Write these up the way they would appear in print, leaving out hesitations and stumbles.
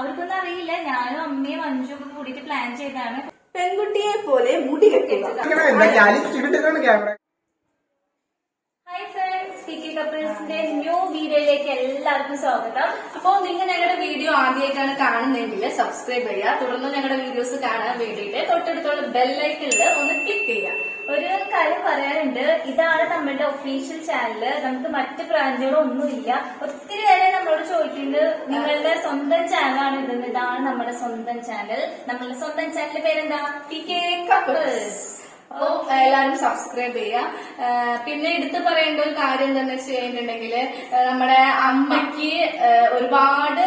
അവർക്കൊന്നും അറിയില്ല. ഞാനും അമ്മയും അഞ്ചും ഒക്കെ കൂടിയിട്ട് പ്ലാൻ ചെയ്താണ്. പെൺകുട്ടിയെ പോലെ മുടി കെട്ടുക. ഹായ് ഫ്രണ്ട്സ്, കിക്കി കപ്പിൾസിന്റെ ന്യൂ വീഡിയോയിലേക്ക് എല്ലാവർക്കും സ്വാഗതം. അപ്പോ നിങ്ങൾ ഞങ്ങളുടെ വീഡിയോ ആദ്യമായിട്ടാണ് കാണുന്നതെങ്കിൽ സബ്സ്ക്രൈബ് ചെയ്യുക. തുടർന്ന് ഞങ്ങളുടെ വീഡിയോസ് കാണാൻ വേണ്ടിയിട്ട് തൊട്ടടുത്തുള്ള ബെല്ലൈക്കണിൽ ഒന്ന് ക്ലിക്ക് ചെയ്യുക. ഒരു കാര്യം പറയാനുണ്ട്, ഇതാണ് നമ്മുടെ ഒഫീഷ്യൽ ചാനല്. നമുക്ക് മറ്റ് ബ്രാൻഡുകളൊന്നുമില്ല. ഒത്തിരി പേരെ നമ്മളോട് ചോദിക്കുന്നത് നിങ്ങളുടെ സ്വന്തം ചാനലാണ് ഇതെന്ന്. ഇതാണ് നമ്മുടെ സ്വന്തം ചാനൽ. നമ്മളുടെ സ്വന്തം ചാനലിന്റെ പേരെന്താ? കിക്കി കപ്പിൾസ്. അപ്പോ എല്ലാവരും സബ്സ്ക്രൈബ് ചെയ്യാം. പിന്നെ എടുത്തു പറയേണ്ട ഒരു കാര്യം എന്താണെന്ന് വെച്ച് കഴിഞ്ഞിട്ടുണ്ടെങ്കിൽ നമ്മുടെ അമ്മയ്ക്ക് ഒരുപാട്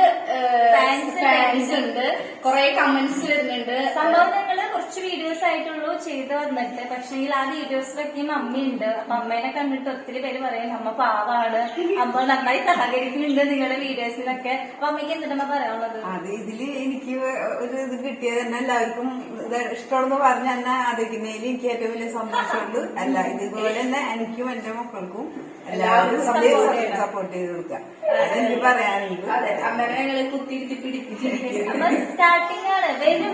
ഫാൻസ് ഉണ്ട്, കുറെ കമന്റ്സ് വരുന്നുണ്ട്. സംഭവം ഞങ്ങള് കുറച്ച് വീഡിയോസ് ആയിട്ടുള്ളൂ ചെയ്ത് വന്നിട്ട്, പക്ഷേ ആ വീഡിയോസിലൊക്കെ അമ്മയുണ്ട്. അപ്പൊ അമ്മേനെ കണ്ടിട്ട് ഒത്തിരി പേര് പറയും അമ്മ പാവാണ്, അമ്മ നന്നായി സഹകരിക്കുന്നുണ്ട് നിങ്ങളുടെ വീഡിയോസിലൊക്കെ. അപ്പൊ അമ്മയ്ക്ക് എന്തിനമ്മ പറയാനുള്ളത്? അത് ഇതില് എനിക്ക് ഒരു ഇത് കിട്ടിയത് തന്നെ എല്ലാവർക്കും ഇത് ഇഷ്ടമാണെന്ന് പറഞ്ഞ തന്നെ ആദരിക്കുന്നതിൽ എനിക്ക് ഏറ്റവും വലിയ സന്തോഷമുള്ളൂ. അല്ല, ഇതുപോലെ തന്നെ എനിക്കും എന്റെ മക്കൾക്കും എല്ലാവരും സപ്പോർട്ട് ചെയ്ത് കൊടുക്കുക. അതെനിക്ക് പറയാനുണ്ട്. അമ്മേനെ ഞങ്ങള് കുത്തിയിരുത്തി പിടിപ്പിച്ചിരിക്കും. അപ്പൊ സ്റ്റാർട്ടിംഗ് ആണ്. വരും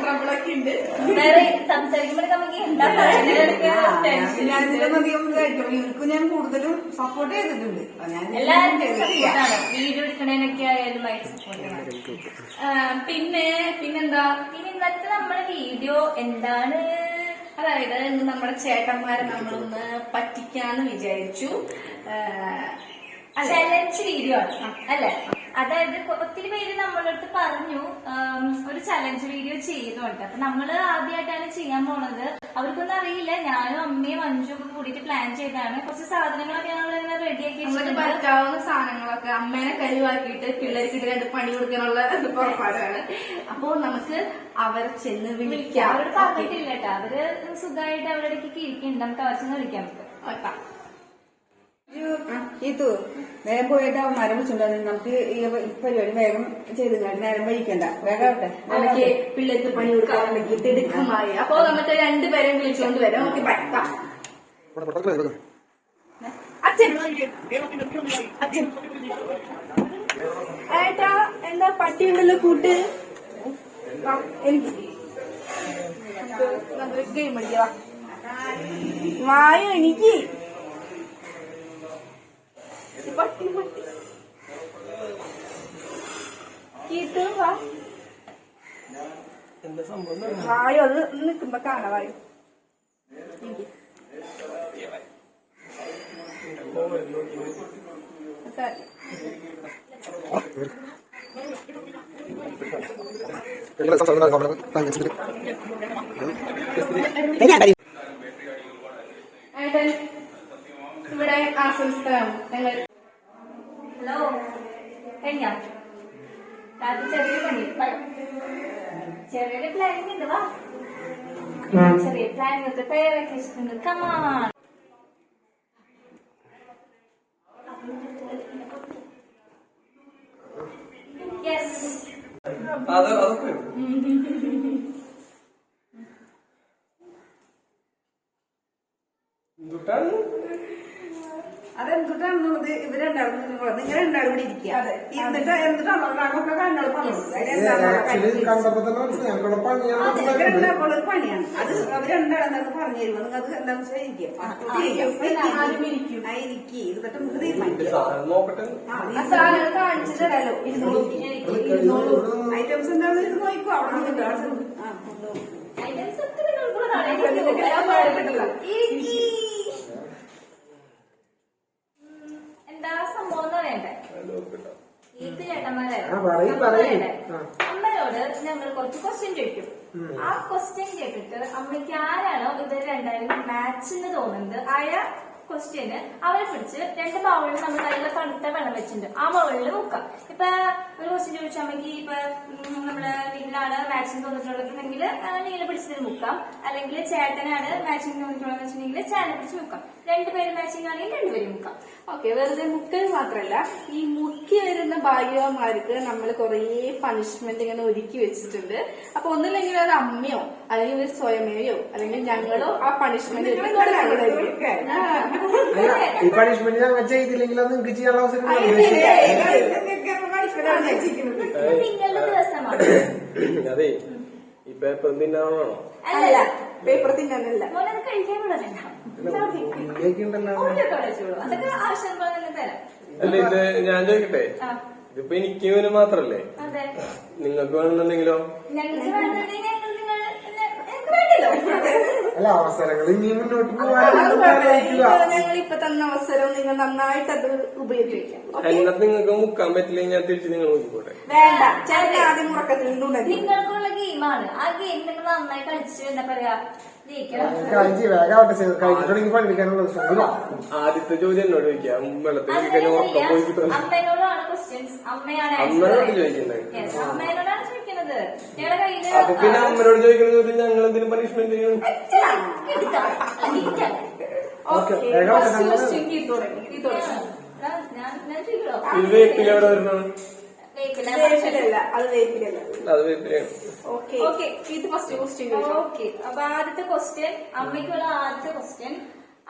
ട്രബിളൊക്കെ ഉണ്ട്. വേറെ സംസാരിക്കുമ്പോഴേക്കും നമുക്ക് എന്താ ഞാൻ ഇതിലൊന്നധികം കഴിക്കും. ഇവർക്കും ഞാൻ കൂടുതലും സപ്പോർട്ട് ചെയ്തിട്ടുണ്ട്. എല്ലാവർക്കും സപ്പോർട്ടാണ്. വീഡിയോ എടുക്കണേനൊക്കെ ആയാലും പിന്നെന്താ ഇനി ഇന്നത്തെ നമ്മുടെ വീഡിയോ എന്താണ്? അതായത് ഇന്ന് നമ്മുടെ ചേട്ടന്മാരെ നമ്മളൊന്ന് പറ്റിക്കാന്ന് വിചാരിച്ചു. ചലഞ്ച് വീഡിയോ ആണ് അല്ലെ? അതായത് ഒത്തിരി പേര് നമ്മളടുത്ത് പറഞ്ഞു ഒരു ചലഞ്ച് വീഡിയോ ചെയ്യുന്നുണ്ട്. അപ്പൊ നമ്മള് ആദ്യമായിട്ടാണ് ചെയ്യാൻ പോണത്. അവർക്കൊന്നും അറിയില്ല. ഞാനും അമ്മയും അഞ്ചും ഒക്കെ കൂടിയിട്ട് പ്ലാൻ ചെയ്താണ്. കുറച്ച് സാധനങ്ങളൊക്കെ ഞങ്ങളിങ്ങനെ റെഡിയാക്കി പറ്റാവുന്ന സാധനങ്ങളൊക്കെ അമ്മേനെ കരുവാക്കിയിട്ട് പിള്ളേർക്ക് ഇത് രണ്ട് പണി കൊടുക്കാനുള്ള പുറപ്പാടാണ്. അപ്പോ നമുക്ക് അവരെ ചെന്ന് വിളിക്കാം. അവര് പറഞ്ഞിട്ടില്ല കേട്ടോ. അവര് സുഖമായിട്ട് അവരുടെ ഇടയ്ക്ക് ഇരിക്കുന്നുണ്ട്. നമുക്ക് അവർ ചെന്ന് വിളിക്കാൻ പറ്റും. ഇത് വേഗം പോയിട്ട് അവന്മാരെ വിളിച്ചുണ്ടാകും. നമുക്ക് ഈ പരിപാടി വേഗം ചെയ്ത് നേരം വഴിക്കണ്ട. വേഗം ആവട്ടെ. നമുക്ക് പിള്ളേർക്ക് പണി കൊടുക്കാറുണ്ടെങ്കിൽ തിടുക്കമായി. അപ്പോ നമുക്ക് രണ്ടുപേരെയും വിളിച്ചുകൊണ്ട് വരാം. നമുക്ക് പറ്റാം. അച്ഛൻ ഏട്ടാ, എന്താ പട്ടിയുണ്ടല്ലോ കൂട്ട്? എനിക്ക് ഗെയിം കളിക്കാം. വായോ എനിക്ക് പട്ടി പട്ടി വായോ. അത് നിൽക്കുമ്പോ കാണാ വായോ. ഏട്ടൻ ഇവിടെ ആശംസിക്കാം. ഞങ്ങൾ ഹലോ, കഴിഞ്ഞോ? രാത്രി ചെറിയൊരു പണി, ചെറിയൊരു പ്ലാനിങ് ഉണ്ട്. വാ, ചെറിയ പ്ലാനിങ് ഒക്കെ തയ്യാറാക്കി വെച്ചിട്ടുണ്ട്. കമാൺ. യെസ്, അതെന്തിട്ടാണെന്നുള്ളത് ഇവരുണ്ടാവും. നിങ്ങൾ രണ്ടാളും ഇവിടെ ഇരിക്കുക. എന്നിട്ട് എന്തിട്ടാണോ കണ്ണോട് പറഞ്ഞത് പണിയാണ് അത്. അവരെന്താണെന്നൊക്കെ പറഞ്ഞു തരുമോ? നിങ്ങൾക്ക് അത് എന്താണെന്ന് വെച്ചാൽ ഇരിക്കും. എന്നിട്ട് നമുക്ക് തീരുമാനിക്കാം. കാണിച്ചു തരാലോ. ഐറ്റംസ് എന്താണെന്ന് ഇത് നോക്കൂ. അവിടെ ഐറ്റംസ് ഒക്കെ നിങ്ങൾ കൂടെ കാണാൻ. എന്താ സംഭവം എന്ന് പറയണ്ടേ? ഇത് ചേട്ടന്മാരായിരുന്നു. അമ്മയോട് ഞങ്ങൾ കുറച്ച് ക്വസ്റ്റ്യൻ ചോദിക്കും. ആ ക്വസ്റ്റ്യൻ കേട്ടിട്ട് അമ്മയ്ക്ക് ആരാണോ ഇവർ രണ്ടായാലും മാച്ചിന് തോന്നുന്നത് ആയ ക്വസ്റ്റ്യന് അവരെ പിടിച്ച് രണ്ട് ബൗളിൽ നമ്മൾ നല്ല തണുത്ത വെള്ളം വെച്ചിട്ടുണ്ട്. ആ ബൗളിൽ മുക്കാം. ഇപ്പൊ ഒരു ക്വസ്റ്റ്യൻ ചോദിച്ചാൽ അമ്മയ്ക്ക് ഇപ്പൊ നമ്മുടെ വീട്ടിലാണ് മാച്ചിന് തോന്നിട്ടുള്ളതെങ്കിൽ നീല പിടിച്ചതിന് മുക്കാം. അല്ലെങ്കിൽ ചേട്ടനാണ് മാച്ചിങ് തോന്നിട്ടുള്ളതെന്ന് വെച്ചിട്ടുണ്ടെങ്കിൽ ചേട്ടനെ പിടിച്ച് മുക്കാം. രണ്ടുപേരും മാച്ചിങ് ആണെങ്കിൽ രണ്ടുപേരും മുക്കാം. ഓക്കെ, വെറുതെ മുക്കൽ മാത്രല്ല, ഈ മുക്കി വരുന്ന ഭാഗ്യവന്മാർക്ക് നമ്മൾ കുറെ പണിഷ്മെന്റ് ഇങ്ങനെ ഒരുക്കി വെച്ചിട്ടുണ്ട്. അപ്പൊ ഒന്നുമില്ലെങ്കിൽ അത് അമ്മയോ അല്ലെങ്കിൽ ഒരു സ്വയമേയോ അല്ലെങ്കിൽ ഞങ്ങളോ ആ പണിഷ്മെന്റ് ഈ പണിഷ്മെന്റ് ഞങ്ങൾ ചെയ്തില്ലെങ്കിൽ നിങ്ങൾക്ക് ചെയ്യാനുള്ള അവസരം നിങ്ങളുടെ ദിവസമാണ്. അതെ ഈ പേപ്പർ തിന്നാണോ? അല്ല പേപ്പർ തിന്നാനല്ല. മോനത് കഴിക്കാൻ വിടണ്ട. അതൊക്കെ ആവശ്യം പോലെ തന്നെ തരാം. അല്ല ഇത് ഞാൻ ചോദിക്കട്ടെ, ഇതിപ്പോ എനിക്ക് ഇവന് മാത്രല്ലേ, അതെ, നിങ്ങൾക്ക് വേണമെന്നുണ്ടെങ്കിലോ? ഞങ്ങൾക്ക് വേണ്ടതെങ്കിൽ ഞങ്ങൾക്ക് വേണ്ടല്ലോ. അല്ല അവസരങ്ങൾ ഇനി മുന്നോട്ട് ഞങ്ങൾ ഇപ്പൊ തന്ന അവസരം നിങ്ങൾ നന്നായിട്ട് അത് ഉപയോഗിക്കാം. എന്നെ നിങ്ങൾക്ക് മുക്കാൻ പറ്റില്ലെങ്കിൽ ഞാൻ തിരിച്ച് നിങ്ങൾ നോക്കിക്കോട്ടെ. വേണ്ട, ചേട്ടൻ ആദ്യം മുറക്കത്തിൽ നിന്നുണ്ടെങ്കിൽ നിങ്ങൾക്കുള്ള ഗെയിമാണ്. ആ ഗെയിം നിങ്ങൾ നന്നായി കളിച്ച് എന്താ പറയാ ജയിക്കണം. കഴിഞ്ഞിട്ടുണ്ടെങ്കിൽ പഠിക്കാനുള്ള പ്രശ്നമില്ല. ആദ്യത്തെ ചോദ്യം എന്നോട് ചോദിക്കാം, വെള്ളത്തിൽ ഉറക്കം പോയി കിട്ടും. അമ്മേനോടാണ് ക്വസ്റ്റ്യൻസ്. അമ്മയാണ് അമ്മയോട് ചോദിക്കണ്ടേ? അമ്മേനോടാണ് ചോദിക്കുന്നത്. ഞങ്ങളുടെ കയ്യില് അപ്പൊ പിന്നെ അമ്മയോട് ചോദിക്കുന്ന ചോദ്യം ഞങ്ങൾ എന്തിനും പണിഷ്മെന്റ് ചെയ്യണം? ഞാൻ ചോദിക്കണോ? ഇത് വേപ്പിൽ എവിടെ വരണം? വേപ്പിലല്ല, അത് വേപ്പിലല്ല. അത് വേപ്പിലാണ്. ഓക്കെ, ഇത് ഫസ്റ്റ് ക്വസ്റ്റ്യൻ. ഓക്കെ, അപ്പൊ ആദ്യത്തെ ക്വസ്റ്റ്യൻ, അമ്മയ്ക്കുള്ള ആദ്യത്തെ ക്വസ്റ്റ്യൻ,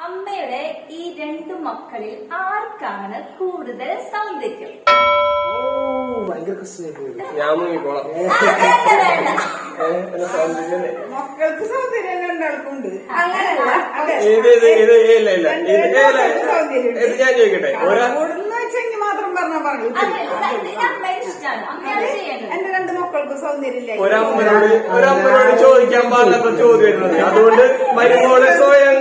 അമ്മയുടെ ഈ 2 മക്കളിൽ ആർക്കാണ് കൂടുതൽ സൗന്ദര്യം? ഭയങ്കര പ്രശ്നമായി. ഞാൻ മുങ്ങിക്കോളാം. എന്നെ സൗന്ദര്യമല്ലേ? മക്കൾക്ക് സൗന്ദര്യം രണ്ടാൾക്കുണ്ട്. അങ്ങനല്ല, ഇത് ഞാൻ ചോദിക്കട്ടെ, കൂടുന്ന വെച്ചെങ്കിൽ മാത്രം പറഞ്ഞാൽ പറഞ്ഞു. അമ്മയുടെ ഇഷ്ടമാണ്, അമ്മയാണ് ചെയ്യേണ്ടത്. എന്റെ 2 മക്കൾക്ക് സൗന്ദര്യമില്ല. ഒരമ്മയോട് ചോദിക്കാൻ പാടില്ലാത്ത ചോദ്യം വരുന്നത്. അതുകൊണ്ട് മരുമോളെ സ്വയം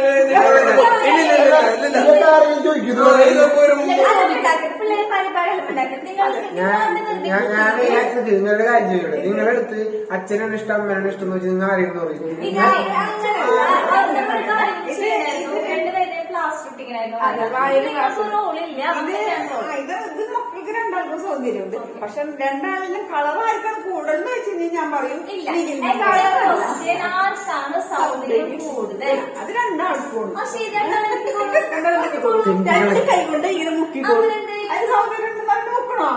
നിങ്ങളുടെ കാര്യം ചെയ്യൂടെ, നിങ്ങളുടെ അടുത്ത് അച്ഛനാണ് ഇഷ്ടം അമ്മയാണ് ഇഷ്ടം എന്ന് വെച്ചാൽ നിങ്ങൾ ആരെങ്കിലും പറയും. ഇത് മക്കൾക്ക് രണ്ടാൾക്കും സൗന്ദര്യമുണ്ട്. പക്ഷെ രണ്ടാളിലും കളറായിരിക്കണം കൂടുതൽ എന്ന് വെച്ച് കഴിഞ്ഞാൽ ഞാൻ പറയും ആർക്കാണ് സൗന്ദര്യം കൂടുതൽ? അത് രണ്ടാൾക്കും. രണ്ട് കൈ കൊണ്ട് ഇങ്ങനെ മുക്കിക്കോളും. അത് സൗന്ദര്യം ഉണ്ടെന്ന് നോക്കണോ?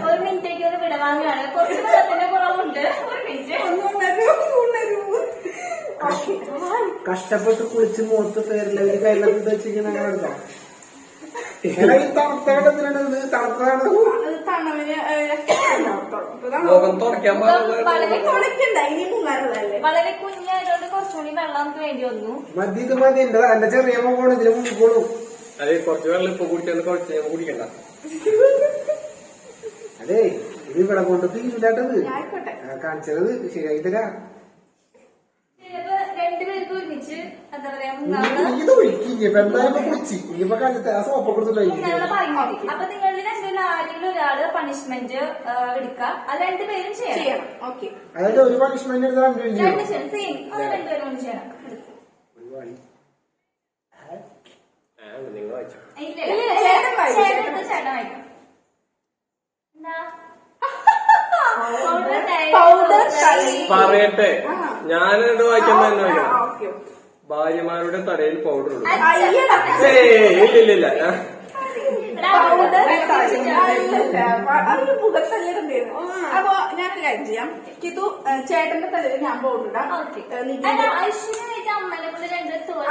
ഒരു മിനിറ്റേക്ക് ഒരു വിടവാങ്ങാണ്. കുറച്ച് വെള്ളത്തിന്റെ കുറവുണ്ട്. ഒരു മിനിറ്റ്. കഷ്ടപ്പെട്ട് കുളിച്ച് മുഖത്ത് പേരില്ല കയ്യിലൊക്കെ വെച്ചിരിക്കുന്ന അങ്ങനെ എടുക്കാം. തണുത്തതാണ് തണുത്തതാണ് മുഖം തുടയ്ക്കാൻ തുടക്കണ്ട, ഇനി മുങ്ങാറുള്ളതല്ലേ. വളരെ കുഞ്ഞായതുകൊണ്ട് കുറച്ചുകൂടി വെള്ളം നമുക്ക് വേണ്ടി വന്നു. മതി ഇത് മതി. എന്റെ ചെറിയ മുഖമാണ് ഇതിന് മുങ്ങിക്കോളൂ. അതെ, കുറച്ച് വെള്ളം ഇപ്പൊ കുടിക്കാൻ കുറച്ച് കുടിക്കണ്ട. അതെ ഇത് ഇവിടെ കൊണ്ട് തീരുണ്ടാട്ടത് കാണിച്ചത് ശരിയായി തരാ. രണ്ടുപേർക്ക് ഒരുമിച്ച് എന്താ പറയാ ഇത് ഒഴിക്കിപ്പോ എന്തായാലും കുളിച്ച് ഇനിയിപ്പോ കാലത്ത് ആ സോപ്പ് കൊടുത്തില്ല. അപ്പൊ നിങ്ങളിൽ രണ്ടുപേരും ആരെങ്കിലും ഒരാള് പണിഷ്മെന്റ് എടുക്കുക. അത് രണ്ടുപേരും ചെയ്യണം. ഓക്കെ, അതായത് ഒരു പണിഷ്മെന്റ് എടുത്താൽ രണ്ട് ചെയ്യണം. സെയിം അത് രണ്ടുപേരും ഒന്ന് ചെയ്യണം. നിങ്ങൾ വായിച്ചോ. ചേട്ടൻ വായിക്കാം. പറയട്ടെ, ഞാനിട്ട് വായിക്കാൻ തന്നെ വായിക്കണം. ഭാര്യമാരുടെ തലയിൽ പൗഡർ ഇടും. ഇല്ലില്ല അപ്പൊ ഞാനൊരു കാര്യം ചെയ്യാം. കിതു ചേട്ടന്റെ തലയിൽ ഞാൻ പൗഡർ ഇടാം.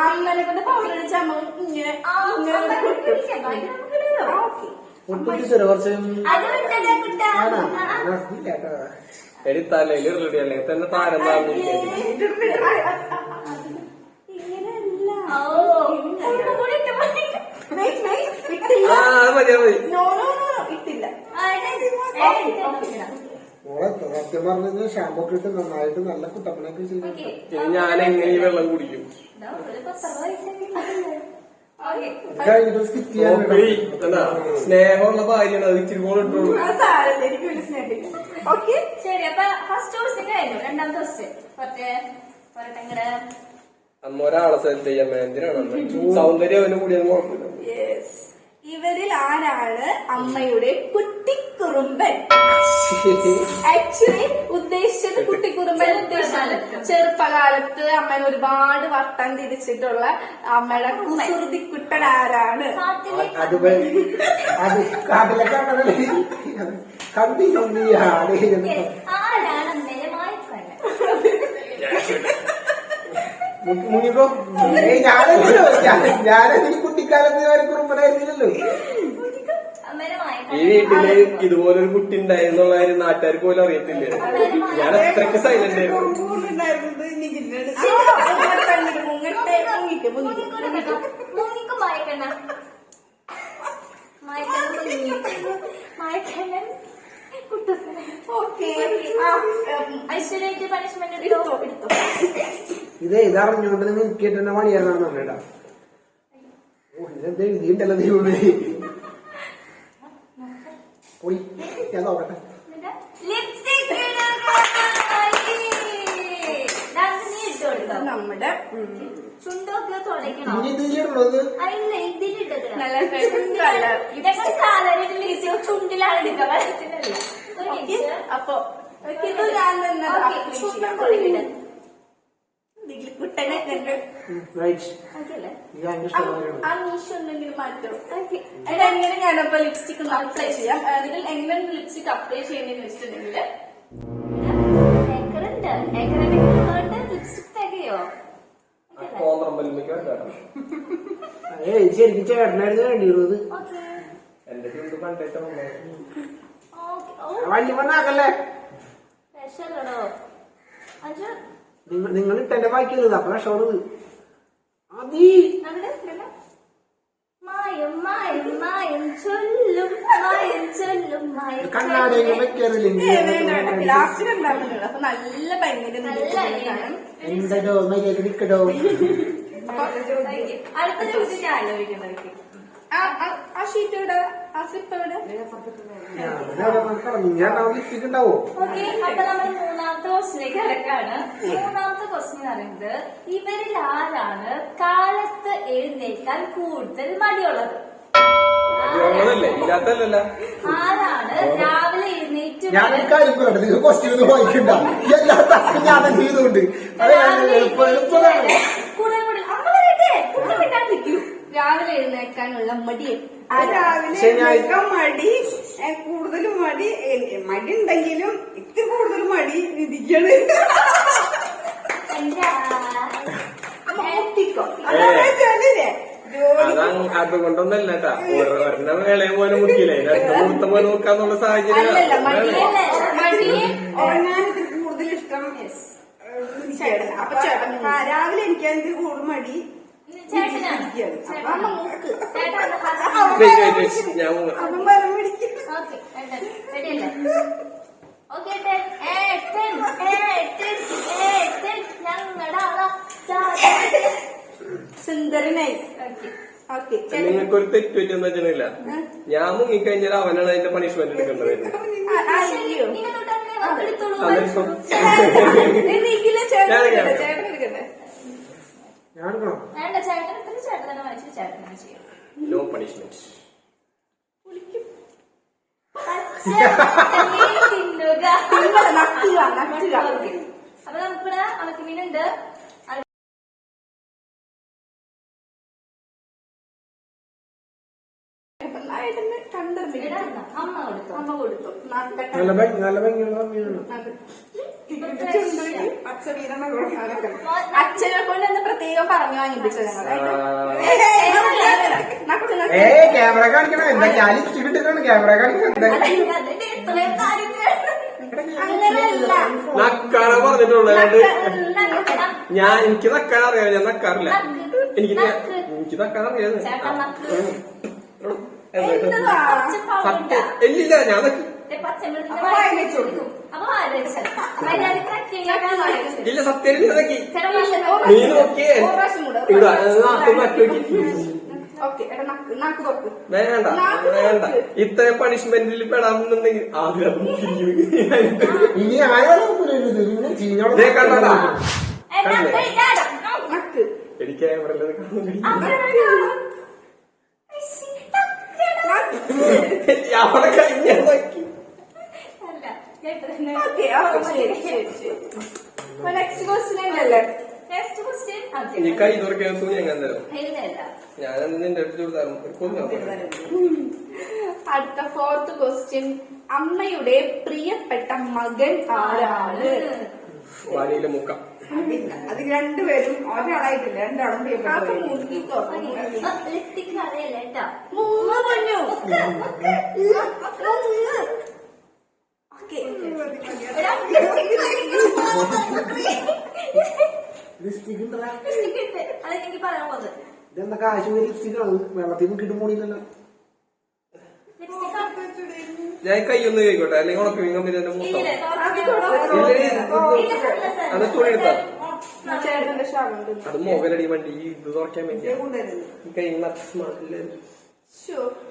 അമ്മനെ കൊണ്ട് പൗഡർ അടിച്ച അമ്മ ഇങ്ങനെ എടി തലയിൽ റെഡി അല്ലെങ്കിൽ തന്നെ താരം മതി മതി. ഇട്ടില്ല. മോളെ സത്യം പറഞ്ഞു ഷാമ്പൂ ഒക്കെ ഇട്ട് നന്നായിട്ട് നല്ല കുട്ടപ്പനൊക്കെ ചെയ്തു. ഇനി ഞാൻ എങ്ങനെ ഈ വെള്ളം കുടിക്കും? കഴിഞ്ഞിട്ട് സ്കിപ്പ് ചെയ്യാൻ സ്നേഹമുള്ള ഭാര്യയാണ്, അത് ഇച്ചിരി കൂടെ ഇട്ടോളൂ. എനിക്ക് വലിയ സ്നേഹില്ല. ഓക്കെ, ശരി. അപ്പൊ ഫസ്റ്റ് ക്വസ്റ്റ്യൻ കഴിഞ്ഞു. രണ്ടാമത്തെ ക്വസ്റ്റ്യൻ പറട്ടെ. അമ്മ ഒരാളെ സെലക്ട് ചെയ്യാൻ എന്തിനാണ്? സൗന്ദര്യം അവന് കൂടിയത് കുഴപ്പമില്ല. ഇവരിൽ ആരാണ് അമ്മയുടെ കുട്ടിക്കുറുമ്പൻ? ആക്ച്വലി ഉദ്ദേശിച്ചത് കുട്ടിക്കുറുമ്പൻ ഉദ്ദേശിച്ചത് ചെറുപ്പകാലത്ത് അമ്മേനെ ഒരുപാട് വട്ടം തിരിച്ചിട്ടുള്ള അമ്മയുടെ കുസൃതിക്കുട്ടൻ ആരാണ്? കാട്ടിലെ കണ്ടതല്ലേ കണ്ടില്ല. ആരാണ് അമ്മേനെ മുങ്ങിക്കോ. ഞാനീ കുട്ടിക്കാലത്ത് വരെ കുറുമ്പനായിരുന്നില്ലല്ലോ. അമ്മേനെ ഈ വീട്ടില് ഇതുപോലൊരു കുട്ടി ഉണ്ടായിരുന്നുള്ള കാര്യം നാട്ടുകാർക്ക് പോലും അറിയത്തില്ല. ഞാൻ അത്രയ്ക്ക് സൈലന്റ് ആയിരുന്നു. ഉണ്ടായിരുന്നത് നിഖിലിനോട് മുങ്ങിക്ക് മായക്കണ്ണ മായക്കണ്ണൻ കുട്ടൂസനെ. ഐശ്വര്യക്ക് പണിഷ്മെന്റ് എടുത്തോ? ഇതറിഞ്ഞോണ്ട് നിങ്ങൾക്ക് തന്നെ പണിയായിരുന്നു പറഞ്ഞേട്ടാ. ഓ ഇതെന്താ എഴുതിണ്ടല്ലോ ദൈവമേ. പോയി ഞാൻ നോക്കട്ടെ. ലിപ്സ്റ്റിക് നമ്മുടെ ചുണ്ടൊക്കെ തുടയ്ക്കണോ? ഇനി ഇതിലുള്ളത് അതില്ല ഇതിലിട്ടത് നല്ല കളർ. ഇതൊക്കെ സാധാരണ ചുണ്ടിലാണ് എടുക്കുക, വരത്തിലല്ല. അപ്പൊ ഇത് ഞാൻ തന്നെ ചുണ്ടും തുടങ്ങിട്ട് കുട്ടനെ കണ്ട് റൈറ്റ്. ഓക്കെയല്ലേ? ഇത് ഭയങ്കര ഇഷ്ടമാണ്. ആ മീശ ഉണ്ടെങ്കിൽ മാറ്റും. എങ്ങനെ ഞാനപ്പോ ലിപ്സ്റ്റിക് ഒന്ന് അപ്ലൈ ചെയ്യാം. നിങ്ങൾ എങ്ങനെ ലിപ്സ്റ്റിക് അപ്ലൈ ചെയ്യണമെന്ന് വെച്ചിട്ടുണ്ടെങ്കിൽ ലിപ്സ്റ്റിക് തികയോ? ശരിക്കും ചേട്ടനായിരുന്നു വേണ്ടിയിരുന്നത്. എന്റെ ചുണ്ട് കണ്ടിട്ട് വണ്ടി വന്നാക്കല്ലേ. രക്ഷല്ലോ അഞ്ചു നിങ്ങൾ ഇട്ടെന്റെ ബാക്കിയുള്ളത് അപ്പൊ രക്ഷോണത്. അതീ മായം മായം മായം ചൊല്ലും മായം ചൊല്ലും മായം കണ്ണാടിയൊക്കെ വെക്കാറില്ലെങ്കിൽ ലാസ്റ്റിലുണ്ടാകുന്നുള്ളൂ. അപ്പൊ നല്ല ഭയങ്കര എന്തോ മര്യാദ നിക്കടോ. അടുത്ത ദിവസം ഞാൻ ആലോചിക്കുന്നത് ആ ഷീറ്റ് ഇവിടെ, ആ സ്ലിപ്പ് ഇവിടെ. ഞാൻ ലിപ്സ്റ്റിക് ഉണ്ടാവോ? ഓക്കെ, അപ്പൊ നമ്മൾ മൂന്നാമത്തെ ക്വസ്റ്റിലേക്ക് കിടക്കാണ്. മൂന്നാമത്തെ ക്വസ്റ്റ്യൻ എന്ന് പറയുന്നത്, ഇവരിൽ ആരാണ് കാലത്ത് എഴുന്നേൽക്കാൻ കൂടുതൽ മടിയുള്ളത്? ഇല്ലാത്തല്ല. ആരാണ് രാവിലെ എഴുന്നേറ്റ് ഞാനൊരു കാര്യം പറയട്ടെ, നിങ്ങൾ ക്വസ്റ്റ്യൻ ഒന്നും വായിക്കണ്ട. എല്ലാ തസ്സും ഞാൻ ചെയ്തുകൊണ്ട് രാവിലെ എഴുന്നേൽക്കാനുള്ള മടിയെ ആ രാവിലെ മടി കൂടുതലും മടി ഉണ്ടെങ്കിലും ഇത്തിരി കൂടുതൽ മടി വിധിക്കാണ്. അതുകൊണ്ടൊന്നല്ല കേട്ടാ. ഒരെണ്ണം ഇളയ പോലെ മുക്കിയില്ലേ, മൂത്ത പോലെ നോക്കാന്നുള്ള സാഹചര്യം. ഉറങ്ങാനിത്തിരി കൂടുതൽ ഇഷ്ടം ചേട്ടൻ. അപ്പൊ ചേട്ടൻ രാവിലെ എനിക്കാണെങ്കിൽ കൂടുതൽ മടി ചേട്ടനാണ്. ഞാൻ അപ്പം വരം പിടിക്കും. സുന്ദരനായി. ഓക്കെ, നിങ്ങൾക്കൊരു തെറ്റ് പറ്റുന്ന വെച്ചിട്ടില്ല. ഞാൻ മുങ്ങിക്കഴിഞ്ഞാൽ അവനാണ് അതിന്റെ പണിഷ്മെന്റ് എടുക്കേണ്ടത്. വേണ്ട, ചേട്ടനത്തിന് ചേട്ടൻ തന്നെ വായിച്ചു ചേട്ടനാണ് ചെയ്യാം. No punishment. തിന്നുക. അപ്പൊ നമുക്കിവിടെ ഉണക്കമീനുണ്ട്. അമ്മ കൊടുത്തു. അമ്മ കൊടുത്തു. നല്ല ഭംഗിയുള്ള മീനാണ്. അച്ഛനെ കൊണ്ട് ഒന്ന് പ്രത്യേകം പറഞ്ഞു വാങ്ങിപ്പിച്ചത് ക്യാമറ കാണിക്കണം. എന്താ ഞാൻ ലിപ്സ്റ്റിക് ഇട്ടിട്ടാണ് ക്യാമറ കാണിക്കുന്നത്. അങ്ങനെയല്ല. നക്കാന പറഞ്ഞിട്ടുള്ളത് എനിക്ക് നക്കാൻ അറിയാം. ഞാൻ നക്കാറില്ല. എനിക്ക് നക്കാൻ അറിയാം. ഇല്ലില്ല, ഞാൻ നക്കി. ഇല്ല, സത്യം നക്കി. നീ നോക്കിയേ ഇവിടെ വേണ്ട വേണ്ട. ഇത്രയും പണിഷ്മെന്റിൽ പെടാമെന്നുണ്ടെങ്കിൽ ആഗ്രഹം ഇനി ആരാണ് കണ്ടോടാ. എനിക്ക് എവിടെ അവിടെ കഴിഞ്ഞ നോക്കി. നെക്സ്റ്റ് ക്വസ്റ്റ്യൻ ഉണ്ടല്ലേ? നെക്സ്റ്റ് ക്വസ്റ്റ്യൻ ഇനി കൈ തുറക്കാൻ സൂര്യ ഞാൻ തരാം. ഇല്ല. ഞാൻ നിന്റെ അടുത്ത് തരാം. അടുത്ത ഫോർത്ത് ക്വസ്റ്റ്യൻ, അമ്മയുടെ പ്രിയപ്പെട്ട മകൻ ആരാണ്? വാനിയിലെ മുക്ക. അത് രണ്ടുപേരും ഒരാളായിട്ടില്ല, രണ്ടാളും പ്രിയപ്പെട്ടു. ലിപ്സ്റ്റിക് അറിയില്ല കേട്ടോ. ലിപ്സ്റ്റിക് ഉണ്ടോ? അതെനിക്ക് പറയാൻ പോകുന്നത് ഇതെന്താ കാശ്മീർ ലിപ്സ്റ്റിക് ആണ്, വെള്ളത്തിൽ മുക്കിട്ട് പോണില്ലല്ലോ. ഞാൻ കൈയൊന്ന് കഴിക്കോട്ടെ, അല്ലെങ്കിൽ ഉണക്കമീൻ കമ്പനി തന്നെ മൊത്തം അത് തുണി എടുത്താ ചേട്ടന്റെ ഷാളുണ്ട്. അത് മോഹനടി വണ്ടി ഇത് തുറക്കാൻ വേണ്ടി കൈ സ്മാർട്ടില്ല.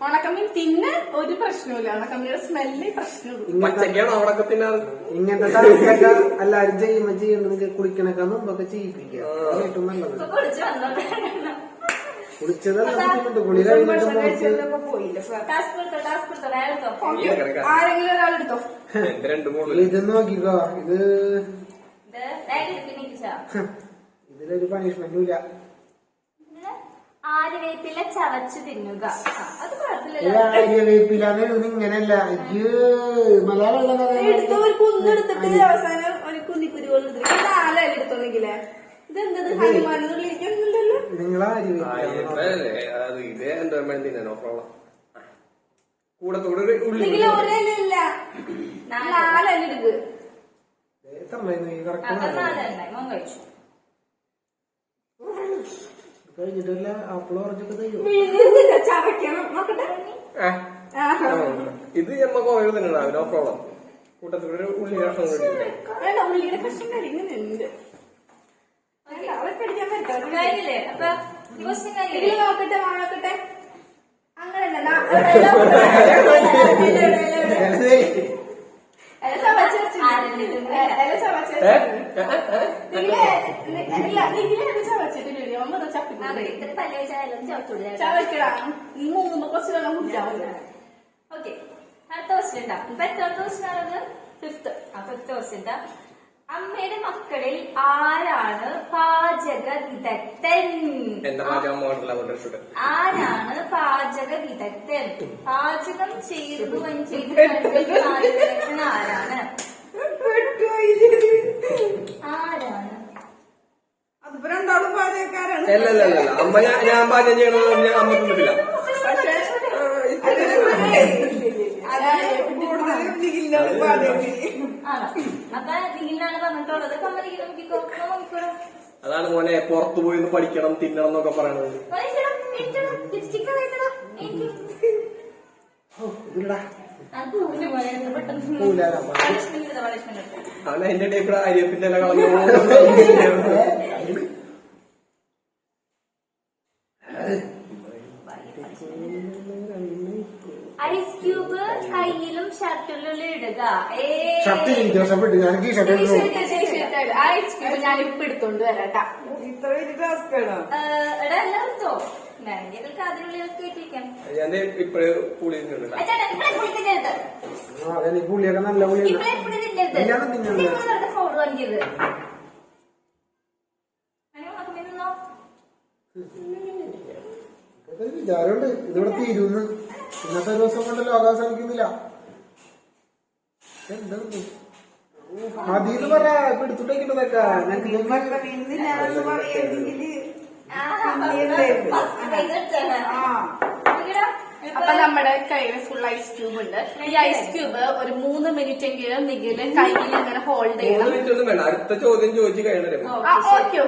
ഉണക്കമീൻ തിന്നെ ഒരു പ്രശ്നമില്ല, ഉണക്കമീയുടെ സ്മെല്ല് പ്രശ്നമുള്ളൂ. പച്ചക്കാണോ അവിടെ തിന്നാറ്? ഇങ്ങനത്തെ സ്ഥലത്തൊക്കെ എല്ലാരും ചെയ്യുന്നത് കുളിക്കണൊക്കെ മുമ്പൊക്കെ ചെയ്യിപ്പിക്കുക, ഏറ്റവും നല്ലത്. കുടിച്ച് വന്നോണ്ട് കുളിച്ചതല്ല കുളി കഴിഞ്ഞിട്ട് പോയില്ല. ടാസ്ക് എടുത്തോ ആരെങ്കിലും ഒരാളെടുത്തോ. എന്റെ രണ്ട് മൂന്ന് ഇത് നോക്കിക്കോ, ഇത് ഇത് ഇതിലൊരു പണിഷ്മെന്റും ഇല്ല. ആര്യവേപ്പില ചവച്ച് തിന്നുക. അത് കുഴപ്പമില്ലല്ലോ. ആര്യവേപ്പിലാന്ന് ഇങ്ങനെയല്ല, മലയാളം എടുത്തോ, ഒരു കുന്നെടുത്തിട്ട് അവസാനം ഒരു കുന്നിക്കുരു പോലെ എടുത്തിട്ട് 4 ഇല എടുത്തോന്നെങ്കിലേ. ഇതെന്തത് ഹനുമാനില്ലല്ലോ. നിങ്ങളാ അത് ഇത് എന്താ തിന്നാനോ പ്രോബ്ലം കൂടത്തോട് ഉള്ളി ഒരില്ല 4 ഇല എടുക്ക്. മോൻ കഴിച്ചു. കഴിഞ്ഞിട്ടില്ല ആപ്പിൾ ഓറഞ്ചൊക്കെ തയ്യോ. ചവയ്ക്കണം നോക്കട്ടെ. ഇത് ഞമ്മ കുറേ തിന്നണ നോ പ്രോബ്ലം. കൂട്ടത്തോട് ഉള്ളി കഷ്ണം വേണ്ട, ഉള്ളിയുടെ കഷ്ണം ഇങ്ങനെ ഉണ്ട്. അതൊക്കെ അടിക്കാൻ പറ്റും. കഴിഞ്ഞില്ലേ? അപ്പൊ ദിവസം കഴിഞ്ഞില്ലേ? ഇതില് നോക്കട്ടെ, നോക്കട്ടെ. അങ്ങനെ ചവയ്ക്കണം. നീ മൂന്ന് കുറച്ച് വെള്ളം കുടിച്ചാൽ മതി. ഓക്കെ, അടുത്ത ക്വസ്റ്റ്യൻ ഉണ്ടാവും. ഇപ്പൊ എത്രാമത്തെ ക്വസ്റ്റ്യൻ ആണത്? 5th. ആ 5th ക്വസ്റ്റ്യൻ ഉണ്ടാ. അമ്മയുടെ മക്കളിൽ ആരാണ് പാചക വിദഗ്ധൻ? എന്റെ പാചകം മോഡല ആരാണ് പാചക വിദഗ്ധൻ? പാചകം ചെയ്തു വിദഗ്ധൻ ആരാണ്? ആരാണ്? അതിപ്പോ രണ്ടാളും പാചകക്കാരാണ്. അല്ലല്ല അമ്മ ഞാൻ പാചകം ചെയ്യണമെന്ന് ഞാൻ അമ്മ തിന്നിട്ടില്ല. കൂടുതലും ജില്ലാണ് പാചകം ചെയ്യും. ആണോ? അപ്പൊ നിങ്ങളാണ് പറഞ്ഞിട്ടുള്ളത്. നോക്കിക്കോളൂ. അതാണ് മോനെ പുറത്തു പോയി ഒന്ന് പഠിക്കണം തിന്നണം എന്നൊക്കെ പറയണത്. ലിപ്സ്റ്റിക് അവൻ അതിന്റെ ഇടയിൽ കൂടെ അരിയപ്പിന്റെ എല്ലാം കളഞ്ഞു. ഐസ് ക്യൂബ് കയ്യിലും ഷർട്ടിലും ഇടുക. ഞാനിപ്പോ എടുത്തോണ്ട് വരാട്ടാ. ഇത്ര വലിയ ടാസ്ക് ആണോ? എടാ എല്ലാം എടുത്തോ. വേണമെങ്കിൽ അതിനുള്ളിൽ കേട്ടിരിക്കാം. ഞാൻ ഇപ്പഴേ പുളി തിന്നിട്ടില്ല. പുള്ളിയൊക്കെ നല്ല പുള്ളിയാണ്. ഫോൺ വാങ്ങിയത് വിചാരമുണ്ട് ഇതിവിടെ തീരുന്ന്. ഇന്നത്തെ ദിവസം കൊണ്ട് ലോകം അവസാനിക്കുന്നില്ല. എന്താ മതിന്ന് പറയാ എടുത്തിട്ടേക്കിട്ടതൊക്കെ ഇന്നില്ലാന്ന് പറയുമെങ്കിൽ അപ്പൊ നമ്മുടെ കയ്യിൽ ഫുൾ ഐസ് ക്യൂബ് ഉണ്ട്. ഈ ഐസ് ക്യൂബ് ഒരു 3 മിനിറ്റ് എങ്കിലും നിഖില് കയ്യിൽ ഇങ്ങനെ ഹോൾഡ് ചെയ്യണം. 3 മിനിറ്റ് ഒന്നും വേണ്ട, അടുത്ത ചോദ്യം ചോദിച്ചു കഴിയണം. ഓക്കെ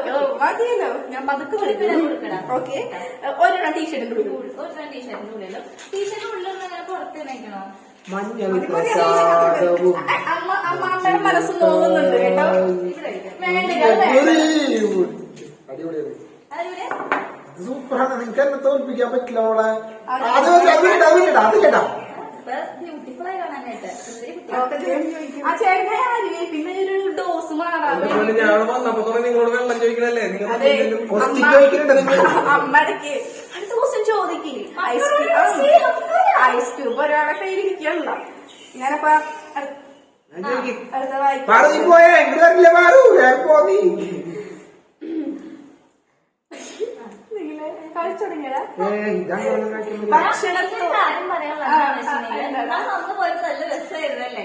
മതിയല്ലോ, ഞാൻ പതുക്കെ വിളിക്കണം. ഓക്കെ, ഒരെണ്ണം ടീഷർട്ടിന്റെ ഉള്ളിൽ ടീഷർട്ടിന്റെ ഉള്ളിൽ പുറത്ത് നയിക്കണോ? മഞ്ഞളും അമ്മയുടെ മനസ്സ് നോക്കുന്നുണ്ട് കേട്ടോ. അടിപൊളിയാണ്, അതിലൂടെ സൂപ്പറാണ്. നിനക്ക് എന്നെ തോൽപ്പിക്കാൻ പറ്റില്ല മോളെ. അതില്ലടാ ബ്യൂട്ടിഫുൾ ആയി കാണാനായിട്ട്. ആ ചേട്ടനെ ആരുവേ പിന്നെ ഒരു ഡോസ് മാറാൻ ഞാൻ വന്നപ്പോ തന്നെ നിങ്ങളോട് വെള്ളം ചോദിക്കണല്ലേ? അമ്മടക്ക് അടുത്ത ദിവസം ചോദിക്കേ. ഐസ് ക്യൂബ് ഒരാളെ കയ്യിലിരിക്കണല്ല. ഞാനപ്പ അടുത്ത വായിക്കാം. കളിച്ചുടങ്ങിയതാ ഭക്ഷണം. കാര്യം പറയാനുള്ളതാണ്. അന്ന് പോയപ്പോ നല്ല രസമായിരുന്നു അല്ലേ?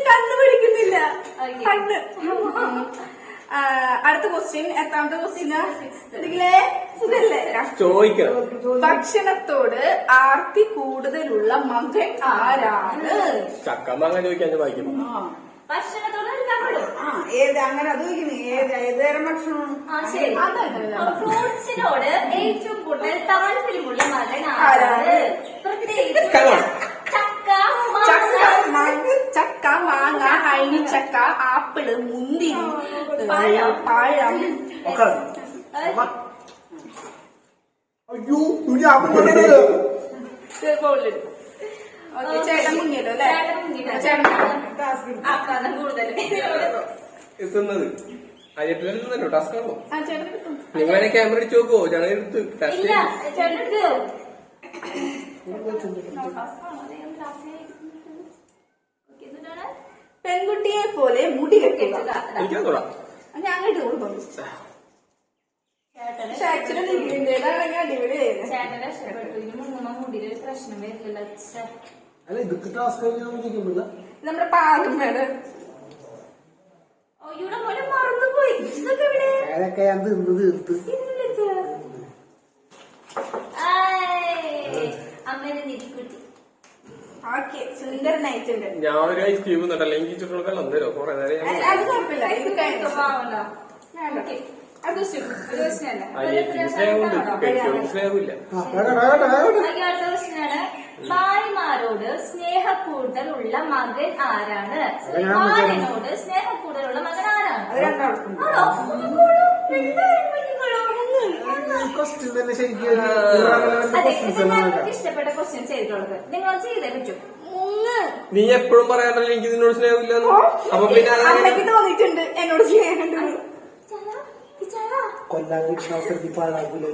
കണ്ടുപിടിക്കുന്നില്ല. Okay. കണ്ണ്. അടുത്ത ക്വസ്റ്റ്യൻ, എത്രാമത്തെ ക്വസ്റ്റ്യനാ? സുഖല്ലേ? ചോദിക്കണം. ഭക്ഷണത്തോട് ആർത്തി കൂടുതലുള്ള മകൻ ആരാണ്? ചക്ക മാങ്ങ ചോദിക്കാൻ വായിക്കും. ഭക്ഷണത്തോട് എല്ലാം പെടും. ഏത് അങ്ങനെ അത് ഏതുതരം ഭക്ഷണം? ശരി. അതല്ല. ഫ്രൂട്ട്സിനോട് ഏറ്റവും കൂടുതൽ താല്പര്യമുള്ള മകൻ ആരാണ്? പ്രത്യേകിച്ച് ചക്ക, ചക്ക, മാങ്ങ, അഴിനിച്ചക്ക, ആപ്പിള്, മുന്തിരി, പഴം. അയ്യോ ചേട്ടൻ മുങ്ങിയല്ലോ അല്ലേ? ആക്രാന്തം കൂടുതൽ. എത്തുന്നത് അരിയട്ടിലും തിന്നല്ലോ. ടാസ്ക് ആണോ? ചേട്ടൻ കിട്ടും. നിങ്ങൾ വേണേ ക്യാമറ അടിച്ചു നോക്കുവോ? ഞാൻ എടുത്ത് ടാസ്ക് ഇല്ല ചേട്ടൻ പെൺകുട്ടിയെ പോലെ മുടി കെട്ടുക. എനിക്കാൻ തൊടാം. ഞാൻ അങ്ങോട്ട് കൊടുക്കും. പക്ഷെ ആക്ച്വലി നിങ്ങളുടേതാണെങ്കിൽ അടിപൊളി ചെയ്യുന്നത്. ചേട്ടനെ രക്ഷപ്പെട്ടു. ഇനി മൂന്നാം മുടിയിലൊരു പ്രശ്നം വരില്ല. അല്ല ഇതൊക്കെ ടാസ്ക് കഴിഞ്ഞില്ല. നമ്മുടെ പാറുമ്മേട് ഇവിടെ പോലെ മറന്നുപോയി. ഇതൊക്കെ ഇവിടെ അതൊക്കെ ഞാൻ തിന്ന് തീർത്ത്. അമ്മേനെ നിധിക്കുട്ടി. ഓക്കെ, സുന്ദരനായിട്ടുണ്ട്. ഞാൻ ഒരു ഐസ്ക്രീം തന്നല്ലേ എനിക്ക് ചുറ്റുള്ള തന്നോ കുറെ നേരം. അത് കുഴപ്പമില്ല, ഇത് കഴിഞ്ഞു. പാവണ്ടോ? അത് പ്രശ്നമല്ല. അനിയത്തിന് സ്നേഹമുണ്ട്, കെട്ടിയോൾക്ക് സ്നേഹമില്ല. അടുത്ത ക്വസ്റ്റ്യനാണ്. ഭാര്യമാരോട് സ്നേഹക്കൂടുതലുള്ള മകൻ ആരാണ്? ഭാര്യനോട് സ്നേഹക്കൂടുതലുള്ള മകൻ ആരാണ്? ആണോ? ക്വസ്റ്റ്യൻ തന്നെ ശരിക്കും അതെ, ഇത് ഞങ്ങൾക്ക് ഇഷ്ടപ്പെട്ട ക്വസ്റ്റ്യൻ ചെയ്തിട്ടുള്ളത്. നിങ്ങൾ ചെയ്തേ പറ്റൂ. നീ എപ്പോഴും പറയാനല്ലോ എനിക്ക് നിന്നോട് സ്നേഹമില്ലെന്ന്. അപ്പൊ പിന്നെ അമ്മയ്ക്ക് തോന്നിയിട്ടുണ്ട് എന്നോട് സ്നേഹമുണ്ട്. കൊല്ലാൻ കിട്ടുന്ന അവസരത്തിൽ പാഴാക്കൂല.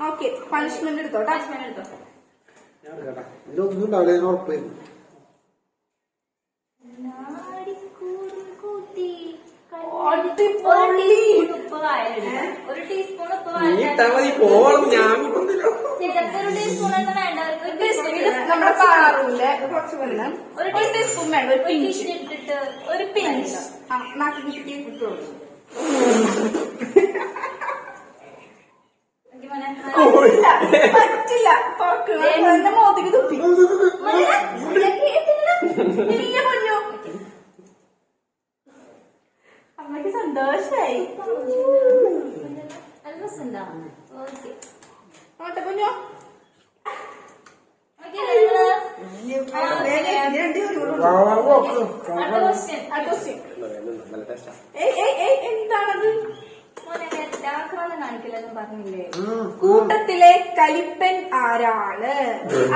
ഓക്കെ, പണിഷ്മെന്റ് എടുത്തോ. പണിഷ്മെന്റ് എടുത്തോ. ഞാൻ കേട്ടാ ഇതിലൊന്നും ഉണ്ടാവില്ല, ഞാൻ ഉറപ്പായിരുന്നു. ഉപ്പ് വായിലിടുക. ഒരു ടീസ്പൂൺ ഉപ്പ് നീ ഇട്ടാ മതി. പോവണം, ഞാൻ കിട്ടുന്നില്ല. ചിലപ്പോൾ ഒരു ടീസ്പൂൺ ഒന്നും വേണ്ട. ഒരു ടീസ്പൂൺ നമ്മുടെ പാറൂല് കുറച്ച് വെള്ളം, ഒരു ടീസ്പൂൺ വേണ്ട, ഒരു പിഞ്ച്, ഇട്ടിട്ട് ഒരു പിഞ്ച് നാക്കി കിട്ടി കിട്ടുള്ളൂ. പറ്റില്ല, തുറക്കുക. എന്റെ മോത്തേക്ക് തുപ്പി. ഇല്ല പൊന്നു, അമ്മക്ക് സന്തോഷായി. ഓട്ടെ പൊന്നു. എന്താണത്? കാണിക്കില്ലെന്ന് പറഞ്ഞില്ലേ? കൂട്ടത്തിലെ കലിപ്പൻ ആരാണ്?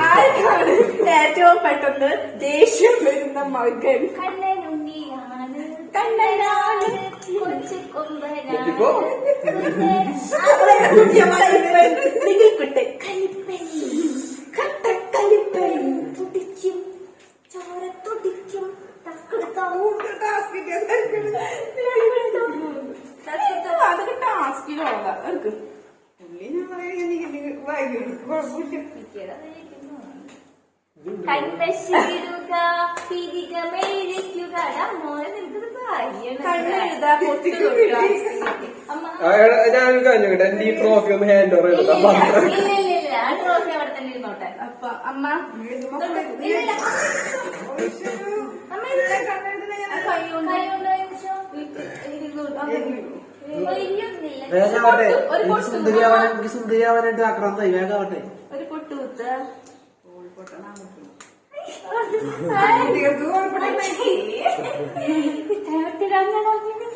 ആർക്കാണ് ഏറ്റവും പെട്ടെന്ന് ദേഷ്യം വരുന്ന മകൻ? കണ്ണനുണ്ണിയാണ്, കണ്ണനാണ്, കൊച്ചു കൊമ്പനാണ്. നികിൽക്കുട്ടൻ കലിപ്പൻ, കട്ടക്കലിപ്പൻ. തുടിക്കും, ചോര തുടിക്കും. അതൊക്കെ ടാസ്കിലുള്ള പുള്ളി ഞാൻ പറയാൻ കുഴപ്പമില്ല. കണ്ണശിടുക, പിരിക മേടിക്കുക. മോനെ നിനക്കത് ഭാര്യയാണ്. കണ്ണെഴുതാ, പൊട്ടി തൊടുക. അമ്മ ഞാനൊരു കാര്യം കേട്ടെ. എന്റെ ഈ ട്രോഫി ഒന്ന് ഹാൻഡ് ഓവർ ചെയ്തോ. ഇല്ല, ആ ട്രോഫി അവിടെ തന്നെ ഇരുന്നോട്ടെ. അപ്പൊ അമ്മ ഇല്ലില്ല. അമ്മ ഇല്ല, കൈകൊണ്ട് വാങ്ങിച്ചോ. വേഗാവട്ടെ. എനിക്ക് സുന്ദരിയാവാനായിട്ട് ആക്രാന്തായി. വേഗാവട്ടെ. ഒരു പൊട്ടുകുത്ത്.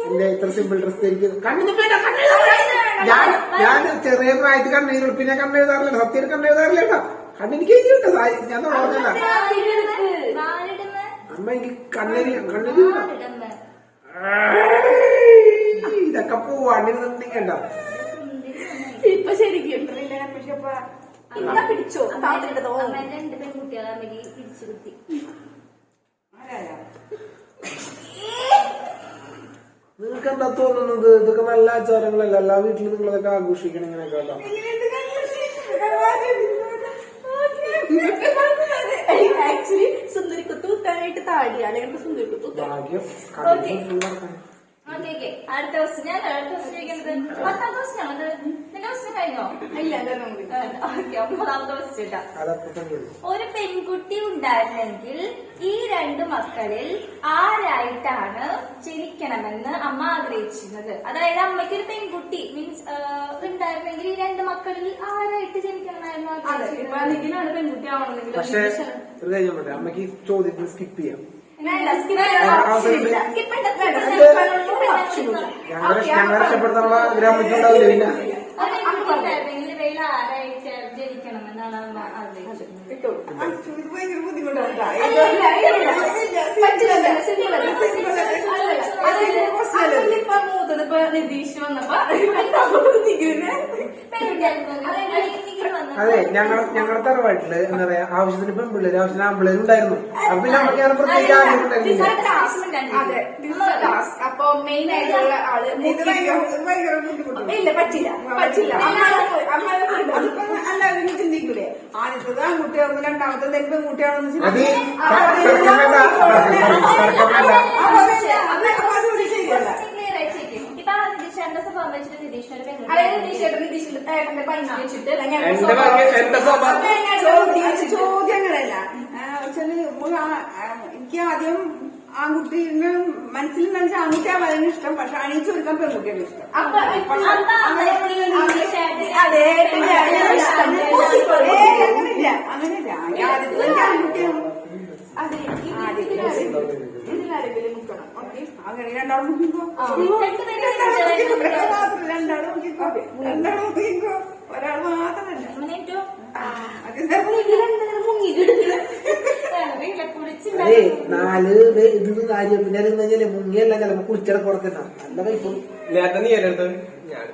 എന്റെ ഇത്ര സിമ്പിൾ ഡ്രസ് ധരിക്കും. ഞാൻ ചെറിയ പ്രായത്തിൽ കണ്ണെഴുതുള്ളൂ. പിന്നെ കണ്ണെഴുതാറില്ല. സത്യം കണ്ണെഴുതാറില്ല കേട്ടോ. കണ്ണെനിക്ക് എഴുതിയുണ്ട്. ഞാൻ പറഞ്ഞല്ല അമ്മ. എനിക്ക് കണ്ണെഴുതി ഇതൊക്കെ പോവാണ്ടിരുന്നുണ്ടെങ്കിൽ കണ്ടോ. ഇപ്പൊ ശരിക്കും ഇങ്ങനെ പിടിച്ചോ. രണ്ട് പെൺകുട്ടികളെ അമ്മയ്ക്ക് പിടിച്ചു കുത്തി. നിങ്ങൾക്ക് എന്താ തോന്നുന്നത്? ഇതൊക്കെ നല്ല ആചാരങ്ങളല്ല. എല്ലാ വീട്ടിലും നിങ്ങളതൊക്കെ ആഘോഷിക്കണം ഇങ്ങനെ കേട്ടോ. അറിയാലോ സുന്ദരിക്കും ഭാഗ്യം ഓക്കെ ഓക്കെ അടുത്ത ക്വസ്റ്റ്യൻ ഞാൻ അടുത്ത ക്വസ്റ്റ്യൻ ചോദിക്കുന്നത് 10ാമത്തെ ക്വസ്റ്റ്യൻ ആണ് നിന്റെ ക്വസ്റ്റ്യൻ കഴിഞ്ഞോ ഇല്ല ഓക്കെ 9ാമത്തെ ക്വസ്റ്റ്യൻ ഇട്ടാ അതപ്പോ തന്നെ ഒരു പെൺകുട്ടി ഉണ്ടായിരുന്നെങ്കിൽ ഈ 2 മക്കളിൽ ആരായിട്ടാണ് ജനിക്കണമെന്ന് അമ്മ ആഗ്രഹിച്ചിരുന്നത്. അതായത് അമ്മയ്ക്ക് ഒരു പെൺകുട്ടി മീൻസ് ഉണ്ടായിരുന്നെങ്കിൽ ഈ 2 മക്കളിൽ ആരായിട്ട് ജനിക്കണമെന്നായിരുന്നു ആഗ്രഹിച്ചിരുന്നത്. ഇതിനാണ് പെൺകുട്ടി ആവണമെങ്കിൽ പക്ഷെ ഒരു കാര്യം പറ്റേ അമ്മക്ക് ചോദ്യത്തിന് സ്കിപ്പ് ചെയ്യാം. ഞങ്ങൾ രക്ഷപ്പെടുത്താനുള്ള ആഗ്രഹം ഉണ്ടാവില്ല. പിന്നെ ഉണ്ടായിരുന്നെങ്കിൽ ഇവയിൽ ആരായിട്ട് ജനിക്കണമെന്നാണ് അമ്മ ആഗ്രഹിച്ചിരുന്നത്. ഇത് ഭയങ്കര ബുദ്ധിമുട്ടാണ്. മൂത്തത് ഇപ്പൊ നിതീഷ് വന്നപ്പോ അതെ ഞങ്ങളുടെ തറവാട്ടില് എന്താ പറയാ ആവശ്യത്തിന് പെൺപിള്ളേര് ആവശ്യത്തിന് ആൺപിള്ളേര് ഉണ്ടായിരുന്നു. അപ്പൊ പിന്നെ നമുക്ക് ഞാൻ പ്രത്യേകിച്ച് ആഗ്രഹം ഉണ്ടായിരുന്നില്ല. അതെ അപ്പൊ മെയിൻ ആയിട്ടുള്ള ആള് ഇത് ഭയങ്കര ബുദ്ധിമുട്ടാണ്. ഇല്ല പറ്റില്ല എല്ലാവരും ചിന്തിക്കൂലേ ആദ്യത്തത് ആൺകുട്ടിയാവുമ്പോ രണ്ടാമത്തത് പെൺകുട്ടിയാണെന്ന് അത് തർക്കം വേണ്ട. ഇപ്പൊ നിതീഷേട്ടന്റെ സ്വഭാവം വെച്ചിട്ട് നിതീഷിനൊരു അതായത് പെൺകുട്ടി നിതീഷിന്റെ ഏട്ടന്റെ പൈസ വെച്ചിട്ട് എന്റെ സ്വഭാവം ചോദ്യം അങ്ങനെയല്ല. എനിക്ക് ആദ്യം ആൺകുട്ടീനെ മനസ്സിൽ മനസ്സിൽ ആൺകുട്ടിയാവാൻ ഇഷ്ടം. പക്ഷെ അണിയിച്ചു കൊടുക്കാൻ പെൺകുട്ടിയാണ് ഇഷ്ടം. അതെ അങ്ങനെയില്ല ആദ്യത്തെ ആൺകുട്ടിയാണ്. അതെ ഇതിലാരെങ്കിലും നിൽക്കണം. ഓക്കെ അങ്ങനെ രണ്ടാളും നോക്കിക്കോ. രണ്ടാളും നോക്കിക്കോ. ഒരാൾ മാത്രമല്ല. അതെ 4 ഇത് കാര്യം പിന്നെ അത് കഴിഞ്ഞാല് മുങ്ങിയല്ല ചിലപ്പോ കുളിച്ചട പുറത്തിട്ടാ നല്ല കഴിക്കും. നേരത്തെ നീ അല്ലെടുത്ത് ഞാൻ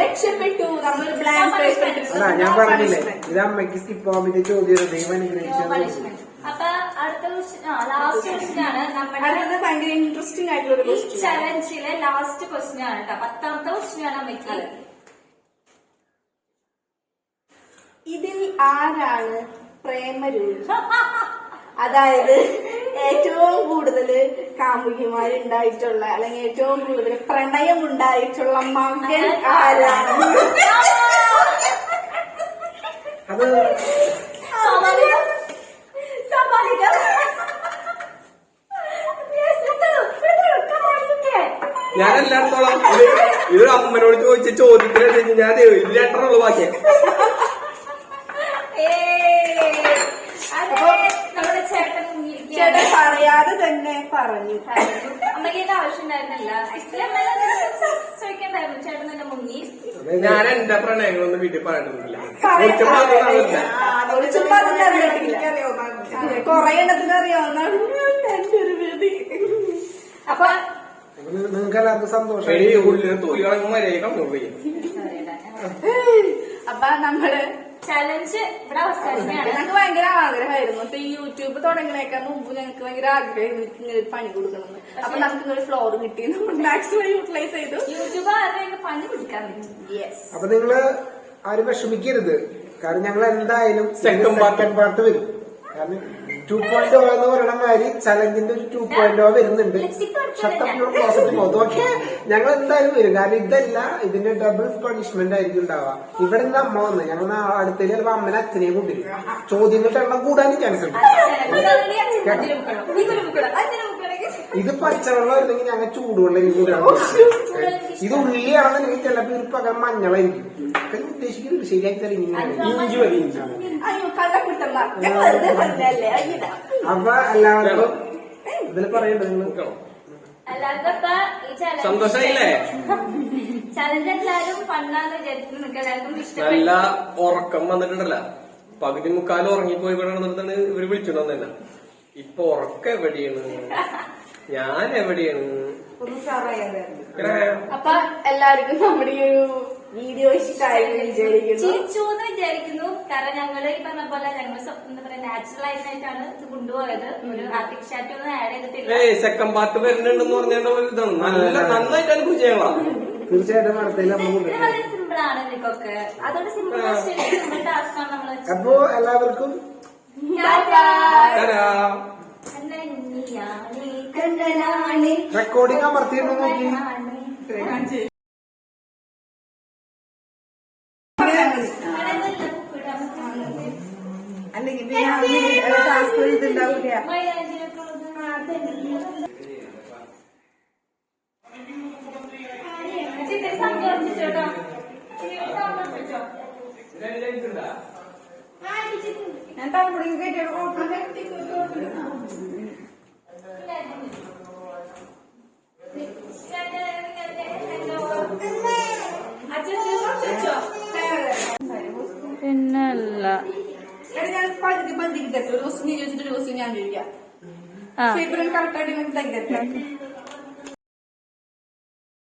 രക്ഷപ്പെട്ടു നമ്മൾ അല്ല ഞാൻ പറഞ്ഞില്ലേ ഇത് അമ്മയ്ക്ക് സ്കിപ്പ് ആവാൻ പറ്റിയ ചോദ്യം ദൈവം അനുഗ്രഹിച്ചത്. അപ്പൊ അടുത്ത ലാസ്റ്റ് ക്വസ്റ്റ്യൻ ആണ് നമ്മുടെ ഭയങ്കര ഇൻട്രസ്റ്റിംഗ് ആയിട്ടുള്ള ഈ ചലഞ്ചിലെ ലാസ്റ്റ് ക്വസ്റ്റ്യൻ ആണ് കേട്ടോ. 10ാമത്തെ ക്വസ്റ്റ്യൻ ആണ് അമ്മയ്ക്ക്. ഇതിൽ ആരാണ് പ്രേമരൂപി? അതായത് ഏറ്റവും കൂടുതൽ കാമുകിമാരുണ്ടായിട്ടുള്ള അല്ലെങ്കിൽ ഏറ്റവും കൂടുതൽ പ്രണയം ഉണ്ടായിട്ടുള്ള മകൻ ആരാണ്? അത് ഞാൻ എല്ലായിടത്തോളം ഇതൊരു അമ്മനോട് ചോദിച്ച ചോദ്യത്തിനനുസരിച്ച് ഞാൻ 2 ഉള്ളു ബാക്കി. ചേട്ടൻ പറയാതെ തന്നെ പറഞ്ഞു. അമ്മയ്ക്ക് ആവശ്യം ഉണ്ടായിരുന്നില്ല. ചോദിക്കണ്ടായിരുന്നു. ചേട്ടൻ തന്നെ മുങ്ങി. ഞാൻ എന്റെ പ്രണയങ്ങളൊന്നും വീട്ടിൽ പറഞ്ഞിട്ടില്ല. കൊറേ എണ്ണത്തിന് അറിയാവുന്നതാണ് എന്റെ ഒരു വീതി. അപ്പൊ നിങ്ങൾക്ക് എല്ലാവർക്കും സന്തോഷം. ഉള്ളിൽ തൊലി കളങ്ങും വരെ കണ്ടുപോയി. അപ്പൊ നമ്മള് ചലഞ്ച് ഇവിടെ അവസാനിക്കുകയാണ്. ഞങ്ങൾക്ക് ഭയങ്കര ആഗ്രഹമായിരുന്നു. ഇപ്പൊ ഈ യൂട്യൂബ് തുടങ്ങിയേക്കാൾ മുമ്പ് ഞങ്ങൾക്ക് ഭയങ്കര ആഗ്രഹമായിരുന്നു ഇങ്ങനെ പണി കൊടുക്കണം. അപ്പൊ നമുക്ക് ഇങ്ങനെ ഫ്ലോർ കിട്ടി നമ്മൾ മാക്സിമം യൂട്ടിലൈസ് ചെയ്തു. യൂട്യൂബ് ആരുടെ പണി കൊടുക്കാൻ പറ്റും. യെസ്. അപ്പൊ നിങ്ങള് ആരും വിഷമിക്കരുത്. കാരണം ഞങ്ങൾ എന്തായാലും സെക്കൻഡ് പാർട്ട് വരും. കാരണം 2.0 എന്ന് പറയണ മാതിരി ചലഞ്ചിന്റെ ഒരു 2.0 വരുന്നുണ്ട്. ഓക്കെ ഞങ്ങൾ എന്തായാലും വരും. കാരണം ഇതല്ല ഇതിന്റെ ഡബിൾ പണിഷ്മെന്റ് ആയിരിക്കും ഉണ്ടാവുക. ഇവിടെ നിന്ന് അമ്മ വന്ന് ഞങ്ങൾ അടുത്തേക്ക് ചിലപ്പോ അമ്മനെ അച്ഛനെയും കൊണ്ടിരിക്കും. ചോദ്യങ്ങളുടെ എണ്ണം കൂടാനും ചാൻസ് ഉണ്ട്. ഇത് പച്ചവെള്ളം ആയിരുന്നെങ്കിൽ ഞങ്ങൾ ചൂടുവെള്ളം കൂടാണ്. ഇത് ഉള്ളിയാണെന്നുണ്ടെങ്കിൽ ചിലപ്പോ ഒരു പകരം മഞ്ഞളായിരിക്കും. ഉദ്ദേശിക്കുന്നത് ശരിയാക്കി തരും. ഇഞ്ചി മതി ഇഞ്ചി. അയ്യോ കള്ളക്കുട്ടമ്മ ഞാൻ വെറുതെ പറഞ്ഞല്ലേ. അപ്പൊ എല്ലാവർക്കും ഇതിൽ പറയണ്ടത് നിങ്ങൾ എല്ലാവർക്കും ഇപ്പൊ ഈ ചലഞ്ച് സന്തോഷായില്ലേ? ചലഞ്ച് എല്ലാവരും പണ്ടാന്ന് വിചാരിക്കുന്നു. നിങ്ങൾക്ക് എല്ലാവർക്കും നല്ല ഇഷ്ടപ്പെട്ടു. ഉറക്കം വന്നിട്ടുണ്ടല്ല. പകുതി മുക്കാലും ഉറങ്ങിപ്പോയി കിടന്നിട്ടാണ് ഇവര് വിളിച്ചിട്ടുണ്ടെന്നല്ല. ഇപ്പൊ ഉറക്കം എവിടെയാണ്? ഞാൻ എവിടെയാണ്? അപ്പൊ എല്ലാവർക്കും നമ്മുടെ ഈ ഒരു വീഡിയോ ഇഷ്ടമായി വിചാരിക്കുന്നു. ചിരിച്ചു എന്ന് വിചാരിക്കുന്നു. കാരണം ഞങ്ങള് ഈ പറഞ്ഞ പോലെ ഞങ്ങൾ എന്താ പറയാ നാച്ചുറൽ ആയിട്ടാണ് ഇത് കൊണ്ടുപോയത്. ഒരു ആർട്ടിഫിഷ്യാലിറ്റി ഒന്നും ആഡ് ചെയ്തിട്ടില്ല. സെക്കൻഡ് പാർട്ട് വരുന്നുണ്ടെന്ന് പറഞ്ഞ ഇതാണ് നല്ല നന്നായിട്ട് അനുഭവിച്ചു. തീർച്ചയായിട്ടും അടുത്തതിൽ നമ്മൾ ഇത് വളരെ സിമ്പിൾ ആണ് എനിക്കൊക്കെ. അതുകൊണ്ട് സിമ്പിൾ ക്വസ്റ്റ്യൻ സിമ്പിൾ ടാസ്ക് ആണ് നമ്മൾ വെച്ചത്. അപ്പോ എല്ലാവർക്കും റെക്കോർഡിംഗ് അമർത്തിയിരുന്നു നോക്കി. അല്ലെങ്കിൽ പിന്നെ ടാസ്ക് ഇതുണ്ടാവില്ല. ഞാൻ തലമുടി കെട്ടിയോട് പിന്നല്ല ഞാൻ പകുതി ബന്ധിക്ക് തരും. ഒരു ദിവസം നീ ചോദിച്ചിട്ട് ഒരു ദിവസം ഞാൻ ചോദിക്കാം. കറക്റ്റായിട്ട് തയ്ക്കട്ടെ.